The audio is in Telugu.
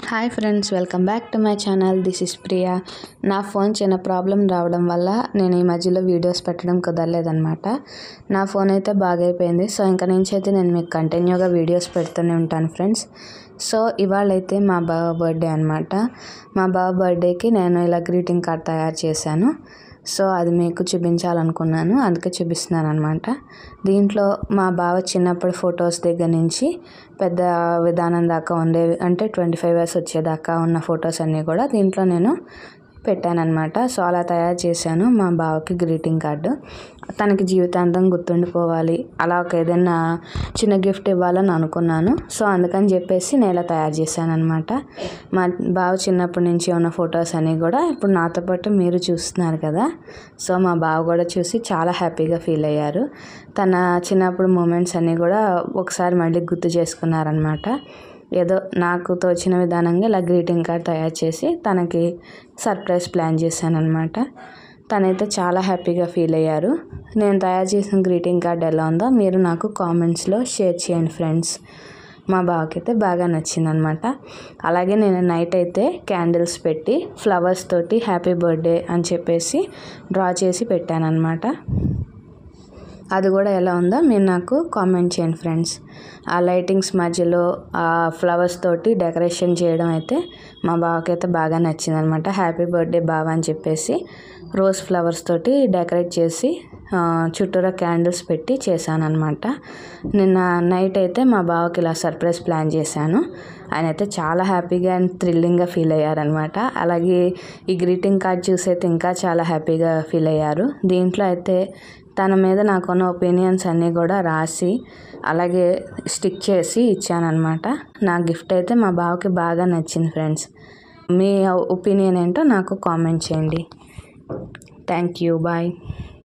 Hi friends, welcome back to my channel. This is Priya. నా ఫోన్ చిన్న ప్రాబ్లం రావడం వల్ల నేను ఈ మధ్యలో వీడియోస్ పెట్టడం కుదరలేదనమాట. నా ఫోన్ అయితే బాగైపోయింది. సో ఇంకా నుంచి అయితే నేను మీకు కంటిన్యూగా వీడియోస్ పెడుతూనే ఉంటాను ఫ్రెండ్స్. సో ఇవాళైతే మా బావ బర్త్డే అనమాట. మా బావ బర్త్డేకి నేను ఇలా గ్రీటింగ్ కార్డ్ తయారు చేశాను. సో అది మీకు చూపించాలనుకున్నాను, అందుకే చూపిస్తున్నాను అనమాట. దీంట్లో మా బావ చిన్నప్పుడు ఫొటోస్ దగ్గర నుంచి పెద్ద విధానం దాకా ఉండేవి, అంటే 25 ఇయర్స్ వచ్చేదాకా ఉన్న ఫొటోస్ అన్నీ కూడా దీంట్లో నేను పెట్టానన్నమాట. సో అలా తయారు చేశాను మా బావకి గ్రీటింగ్ కార్డు. తనకి జీవితాంతం గుర్తుండిపోవాలి, అలా ఒక ఏదైనా చిన్న గిఫ్ట్ ఇవ్వాలని అనుకున్నాను. సో అందుకని చెప్పేసి నేను ఇలా తయారు చేశాను అనమాట. మా బావ చిన్నప్పటి నుంచి ఉన్న ఫొటోస్ అన్నీ కూడా ఇప్పుడు నాతో పాటు మీరు చూస్తున్నారు కదా. సో మా బావ కూడా చూసి చాలా హ్యాపీగా ఫీల్ అయ్యారు. తన చిన్నప్పుడు మూమెంట్స్ అన్నీ కూడా ఒకసారి మళ్ళీ గుర్తు చేసుకున్నారనమాట. ఏదో నాకు తోచిన విధానంగా ఇలా గ్రీటింగ్ కార్డ్ తయారు చేసి తనకి సర్ప్రైజ్ ప్లాన్ చేశాను అనమాట. తనైతే చాలా హ్యాపీగా ఫీల్ అయ్యారు. నేను తయారు చేసిన గ్రీటింగ్ కార్డ్ ఎలా ఉందో మీరు నాకు కామెంట్స్లో షేర్ చేయండి ఫ్రెండ్స్. మా బావకి అయితే బాగా నచ్చిందనమాట. అలాగే నేను నైట్ అయితే క్యాండిల్స్ పెట్టి ఫ్లవర్స్ తోటి హ్యాపీ బర్త్డే అని చెప్పేసి డ్రా చేసి పెట్టానన్నమాట. అది కూడా ఎలా ఉందో మీరు నాకు కామెంట్ చేయండి ఫ్రెండ్స్. ఆ లైటింగ్స్ మధ్యలో ఆ ఫ్లవర్స్ తోటి డెకరేషన్ చేయడం అయితే మా బావకి అయితే బాగా నచ్చిందనమాట. హ్యాపీ బర్త్డే బావ అని చెప్పేసి రోజ్ ఫ్లవర్స్ తోటి డెకరేట్ చేసి చుట్టూరా క్యాండిల్స్ పెట్టి చేశాను అనమాట. నిన్న నైట్ అయితే మా బావకి ఇలా సర్ప్రైజ్ ప్లాన్ చేశాను. ఆయన అయితే చాలా హ్యాపీగా అండ్ థ్రిల్లింగ్గా ఫీల్ అయ్యారనమాట. అలాగే ఈ గ్రీటింగ్ కార్డ్ చూసి అయితే ఇంకా చాలా హ్యాపీగా ఫీల్ అయ్యారు. దీంట్లో అయితే తన మీద నాకున్న ఒపీనియన్స్ అన్నీ కూడా రాసి అలాగే స్టిక్ చేసి ఇచ్చానమాట. నా గిఫ్ట్ అయితే మా బావకి బాగా నచ్చింది ఫ్రెండ్స్. మీ ఒపీనియన్ ఏంటో నాకు కామెంట్ చేయండి. Thank you, bye.